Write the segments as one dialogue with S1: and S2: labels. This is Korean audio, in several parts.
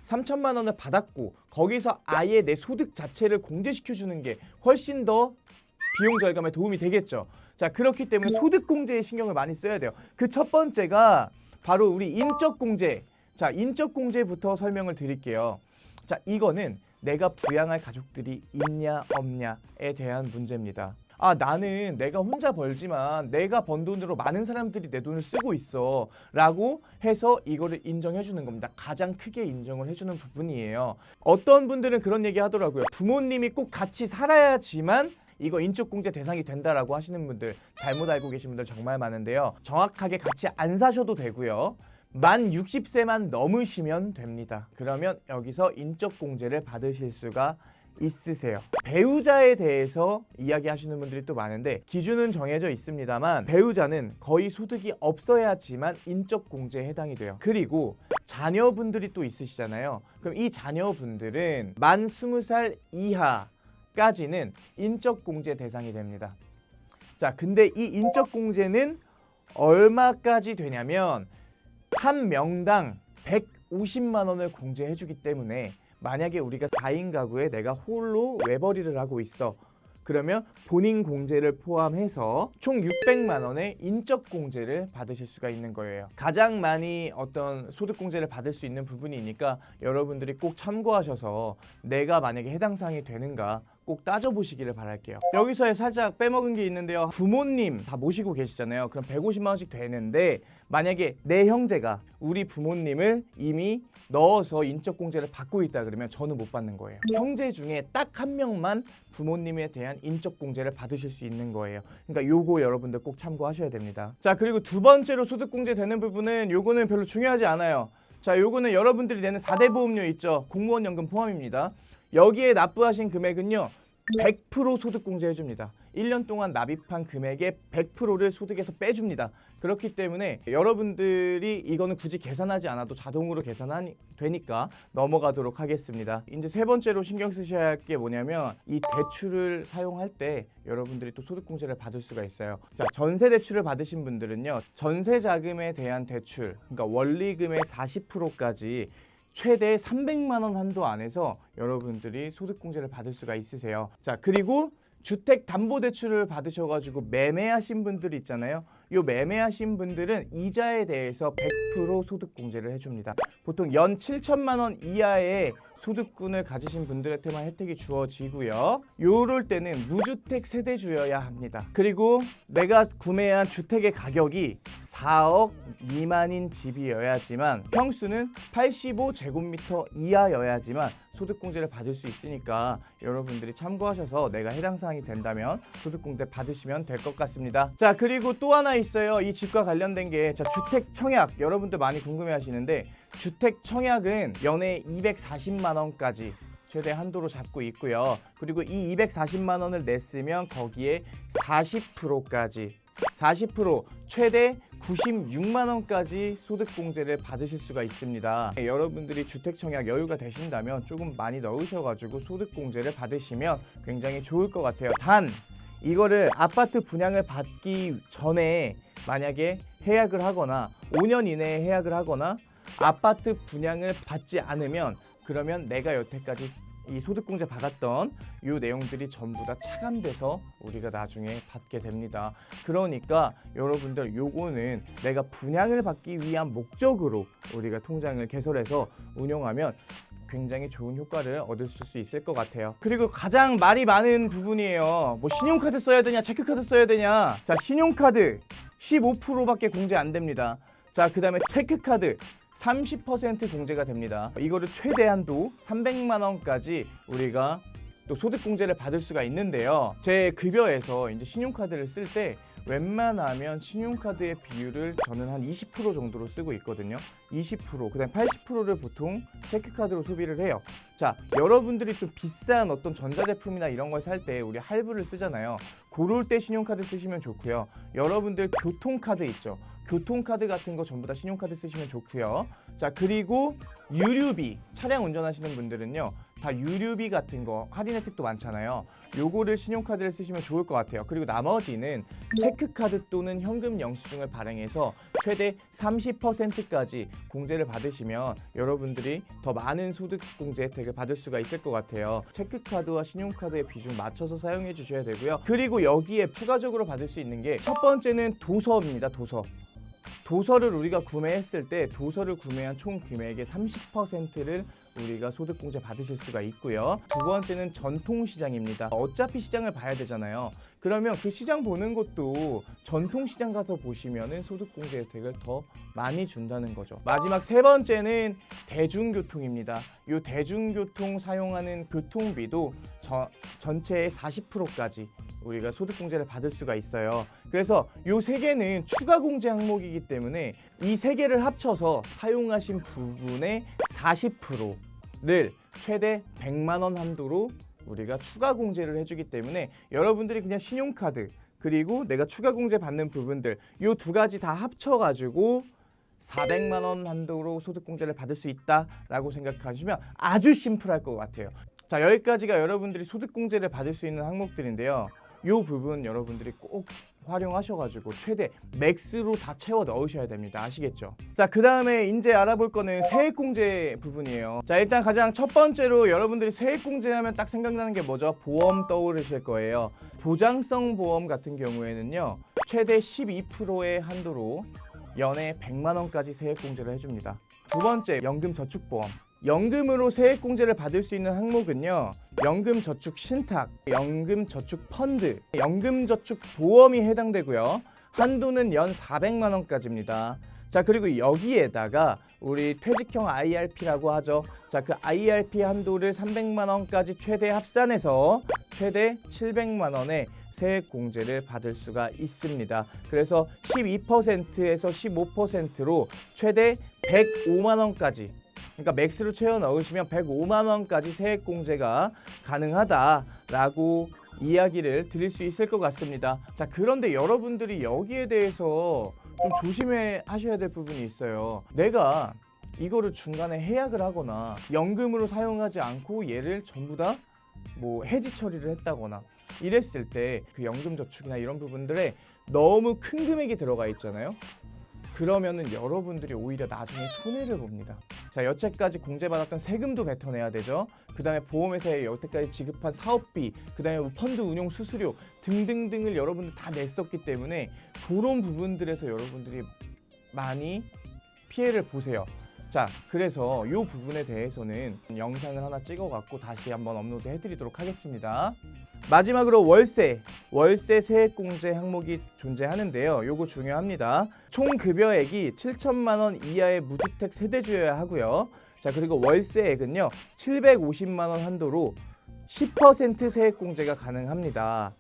S1: 3천만 원을 받았고 거기서 아예 내 소득 자체를 공제시켜주는 게 훨씬 더 비용 절감에 도움이 되겠죠. 자, 그렇기 때문에 소득 공제에 신경을 많이 써야 돼요. 그 첫 번째가 바로 우리 인적 공제. 자, 인적 공제부터 설명을 드릴게요. 자, 이거는 내가 부양할 가족들이 있냐 없냐에 대한 문제입니다. 아, 나는 내가 혼자 벌지만 내가 번 돈으로 많은 사람들이 내 돈을 쓰고 있어 라고 해서 이거를 인정해 주는 겁니다. 가장 크게 인정을 해주는 부분이에요. 어떤 분들은 그런 얘기 하더라고요. 부모님이 꼭 같이 살아야지만 이거 인적공제 대상이 된다라고 하시는 분들, 잘못 알고 계신 분들 정말 많은데요. 정확하게 같이 안 사셔도 되고요. 만 60세만 넘으시면 됩니다. 그러면 여기서 인적공제를 받으실 수가 있으세요. 배우자에 대해서 이야기하시는 분들이 또 많은데 기준은 정해져 있습니다만 배우자는 거의 소득이 없어야지만 인적공제에 해당이 돼요. 그리고 자녀분들이 또 있으시잖아요. 그럼 이 자녀분들은 만 20살 이하까지는 인적공제 대상이 됩니다. 자, 근데 이 인적공제는 얼마까지 되냐면 한 명당 150만 원을 공제해주기 때문에 만약에 우리가 4인 가구에 내가 홀로 외벌이를 하고 있어. 그러면 본인 공제를 포함해서 총 600만 원의 인적 공제를 받으실 수가 있는 거예요. 가장 많이 어떤 소득 공제를 받을 수 있는 부분이니까 여러분들이 꼭 참고하셔서 내가 만약에 해당 사항이 되는가 꼭 따져보시기를 바랄게요. 여기서 살짝 빼먹은 게 있는데요. 부모님 다 모시고 계시잖아요. 그럼 150만 원씩 되는데 만약에 내 형제가 우리 부모님을 이미 넣어서 인적공제를 받고 있다 그러면 저는 못 받는 거예요. 형제 중에 딱 한 명만 부모님에 대한 인적공제를 받으실 수 있는 거예요. 그러니까 요거 여러분들 꼭 참고하셔야 됩니다. 자, 그리고 두 번째로 소득공제 되는 부분은 요거는 별로 중요하지 않아요. 자, 요거는 여러분들이 내는 4대 보험료 있죠. 공무원 연금 포함입니다. 여기에 납부하신 금액은요 100% 소득공제 해줍니다. 1년 동안 납입한 금액의 100%를 소득에서 빼줍니다. 그렇기 때문에 여러분들이 이거는 굳이 계산하지 않아도 자동으로 계산이 되니까 넘어가도록 하겠습니다. 이제 세 번째로 신경 쓰셔야 할 게 뭐냐면 이 대출을 사용할 때 여러분들이 또 소득공제를 받을 수가 있어요. 자, 전세 대출을 받으신 분들은요 전세 자금에 대한 대출, 그러니까 원리금의 40%까지 최대 300만 원 한도 안에서 여러분들이 소득공제를 받을 수가 있으세요. 자, 그리고 주택담보대출을 받으셔가지고 매매하신 분들 있잖아요. 이 매매하신 분들은 이자에 대해서 100% 소득공제를 해줍니다. 보통 연 7천만 원 이하의 소득군을 가지신 분들한테만 혜택이 주어지고요. 요럴 때는 무주택 세대주여야 합니다. 그리고 내가 구매한 주택의 가격이 4억 미만인 집이어야지만 평수는 85제곱미터 이하여야지만 소득공제를 받을 수 있으니까 여러분들이 참고하셔서 내가 해당 사항이 된다면 소득공제 받으시면 될 것 같습니다. 자, 그리고 또 하나 있어요. 이 집과 관련된 게 자, 주택 청약 여러분들 많이 궁금해 하시는데 주택 청약은 연에 240만 원까지 최대 한도로 잡고 있고요. 그리고 이 240만 원을 냈으면 거기에 40%까지 40% 최대 96만 원까지 소득공제를 받으실 수가 있습니다. 여러분들이 주택청약 여유가 되신다면 조금 많이 넣으셔가지고 소득공제를 받으시면 굉장히 좋을 것 같아요. 단 이거를 아파트 분양을 받기 전에 만약에 해약을 하거나 5년 이내에 해약을 하거나 아파트 분양을 받지 않으면 그러면 내가 여태까지 이 소득공제 받았던 이 내용들이 전부 다 차감돼서 우리가 나중에 받게 됩니다. 그러니까 여러분들 요거는 내가 분양을 받기 위한 목적으로 우리가 통장을 개설해서 운영하면 굉장히 좋은 효과를 얻을 수 있을 것 같아요. 그리고 가장 말이 많은 부분이에요. 뭐 신용카드 써야 되냐 체크카드 써야 되냐. 자, 신용카드 15%밖에 공제 안 됩니다. 자, 그 다음에 체크카드 30% 공제가 됩니다. 이거를 최대한도 300만 원까지 우리가 또 소득공제를 받을 수가 있는데요. 제 급여에서 이제 신용카드를 쓸 때 웬만하면 신용카드의 비율을 저는 한 20% 정도로 쓰고 있거든요. 20%, 그다음 80%를 보통 체크카드로 소비를 해요. 자, 여러분들이 좀 비싼 어떤 전자제품이나 이런 걸 살 때 우리 할부를 쓰잖아요. 그럴 때 신용카드 쓰시면 좋고요. 여러분들 교통카드 있죠. 교통카드 같은 거 전부 다 신용카드 쓰시면 좋고요. 자, 그리고 유류비 차량 운전하시는 분들은요 다 유류비 같은 거 할인 혜택도 많잖아요. 요거를 신용카드를 쓰시면 좋을 것 같아요. 그리고 나머지는 체크카드 또는 현금 영수증을 발행해서 최대 30%까지 공제를 받으시면 여러분들이 더 많은 소득 공제 혜택을 받을 수가 있을 것 같아요. 체크카드와 신용카드의 비중 맞춰서 사용해 주셔야 되고요. 그리고 여기에 추가적으로 받을 수 있는 게 첫 번째는 도서입니다. 도서를 우리가 구매했을 때 도서를 구매한 총 금액의 30%를 우리가 소득공제 받으실 수가 있고요. 두 번째는 전통시장입니다. 어차피 시장을 봐야 되잖아요. 그러면 그 시장 보는 것도 전통시장 가서 보시면은 소득공제 혜택을 더 많이 준다는 거죠. 마지막 세 번째는 대중교통입니다. 이 대중교통 사용하는 교통비도 전체의 40%까지 우리가 소득공제를 받을 수가 있어요. 그래서 이 세 개는 추가 공제 항목이기 때문에 이 세 개를 합쳐서 사용하신 부분의 40%를 최대 100만 원 한도로 우리가 추가 공제를 해주기 때문에 여러분들이 그냥 신용카드 그리고 내가 추가 공제 받는 부분들 이 두 가지 다 합쳐가지고 400만 원 한도로 소득공제를 받을 수 있다라고 생각하시면 아주 심플할 것 같아요. 자, 여기까지가 여러분들이 소득공제를 받을 수 있는 항목들인데요. 이 부분 여러분들이 꼭 활용하셔가지고 최대 맥스로 다 채워 넣으셔야 됩니다. 아시겠죠? 자, 그 다음에 이제 알아볼 거는 세액공제 부분이에요. 자, 일단 가장 첫 번째로 여러분들이 세액공제 하면 딱 생각나는 게 뭐죠? 보험 떠오르실 거예요. 보장성 보험 같은 경우에는요, 최대 12%의 한도로 연에 100만 원까지 세액공제를 해줍니다. 두 번째, 연금저축보험. 연금으로 세액공제를 받을 수 있는 항목은요, 연금저축신탁, 연금저축펀드, 연금저축보험이 해당되고요. 한도는 연 400만 원까지입니다. 자, 그리고 여기에다가 우리 퇴직형 IRP라고 하죠. 자, 그 IRP 한도를 300만 원까지 최대 합산해서 최대 700만 원의 세액공제를 받을 수가 있습니다. 그래서 12%에서 15%로 최대 105만 원까지, 그러니까 맥스로 채워 넣으시면 105만 원까지 세액공제가 가능하다라고 이야기를 드릴 수 있을 것 같습니다. 자, 그런데 여러분들이 여기에 대해서 좀 조심해 하셔야 될 부분이 있어요. 내가 이거를 중간에 해약을 하거나 연금으로 사용하지 않고 얘를 전부 다 뭐 해지 처리를 했다거나 이랬을 때 그 연금저축이나 이런 부분들에 너무 큰 금액이 들어가 있잖아요. 그러면은 여러분들이 오히려 나중에 손해를 봅니다. 자, 여태까지 공제받았던 세금도 뱉어내야 되죠. 그 다음에 보험회사에 여태까지 지급한 사업비, 그 다음에 펀드 운용 수수료 등등등을 여러분들 다 냈었기 때문에 그런 부분들에서 여러분들이 많이 피해를 보세요. 자, 그래서 이 부분에 대해서는 영상을 하나 찍어갖고 다시 한번 업로드 해드리도록 하겠습니다. 마지막으로 월세 세액공제 항목이 존재하는데요. 요거 중요합니다. 총 급여액이 7천만 원 이하의 무주택 세대주여야 하고요. 자, 그리고 월세액은요 750만 원 한도로 10% 세액공제가 가능합니다.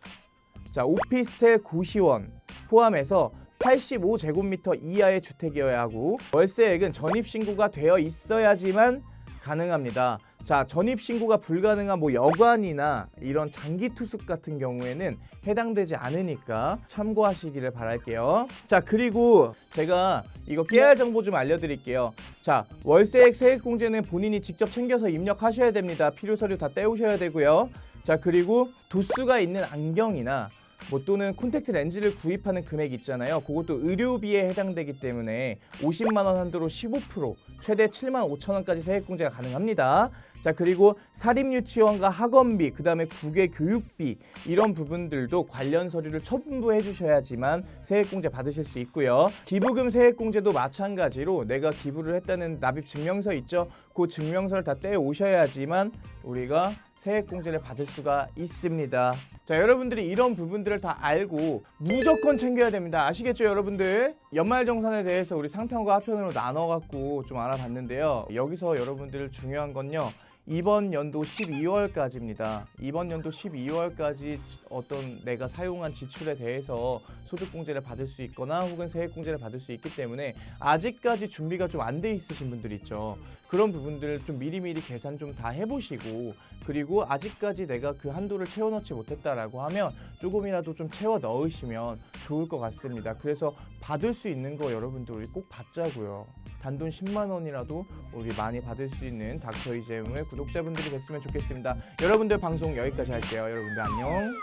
S1: 자, 오피스텔 고시원 포함해서 85제곱미터 이하의 주택이어야 하고, 월세액은 전입신고가 되어 있어야지만 가능합니다. 자, 전입신고가 불가능한 뭐 여관이나 이런 장기투숙 같은 경우에는 해당되지 않으니까 참고하시기를 바랄게요. 자, 그리고 제가 이거 깨알 정보 좀 알려드릴게요. 자, 월세액 세액공제는 본인이 직접 챙겨서 입력하셔야 됩니다. 필요 서류 다 떼오셔야 되고요. 자, 그리고 도수가 있는 안경이나 뭐 또는 콘택트 렌즈를 구입하는 금액 있잖아요. 그것도 의료비에 해당되기 때문에 50만 원 한도로 15% 최대 7만 5천 원까지 세액공제가 가능합니다. 자, 그리고 사립유치원과 학원비, 그 다음에 국외 교육비 이런 부분들도 관련 서류를 첨부해 주셔야지만 세액공제 받으실 수 있고요. 기부금 세액공제도 마찬가지로 내가 기부를 했다는 납입 증명서 있죠. 그 증명서를 다 떼오셔야지만 우리가 세액공제를 받을 수가 있습니다. 자, 여러분들이 이런 부분들을 다 알고 무조건 챙겨야 됩니다. 아시겠죠, 여러분들? 연말정산에 대해서 우리 상편과 하편으로 나눠갖고 좀 알아봤는데요. 여기서 여러분들 중요한 건요, 이번 연도 12월까지입니다. 이번 연도 12월까지 어떤 내가 사용한 지출에 대해서 소득공제를 받을 수 있거나 혹은 세액공제를 받을 수 있기 때문에 아직까지 준비가 좀 안 돼 있으신 분들 있죠. 그런 부분들 좀 미리미리 계산 좀 다 해보시고, 그리고 아직까지 내가 그 한도를 채워넣지 못했다라고 하면 조금이라도 좀 채워 넣으시면 좋을 것 같습니다. 그래서 받을 수 있는 거 여러분들 우리 꼭 받자고요. 단돈 10만 원이라도 우리 많이 받을 수 있는 닥터 이재용의 구독자분들이 됐으면 좋겠습니다. 여러분들 방송 여기까지 할게요. 여러분들 안녕.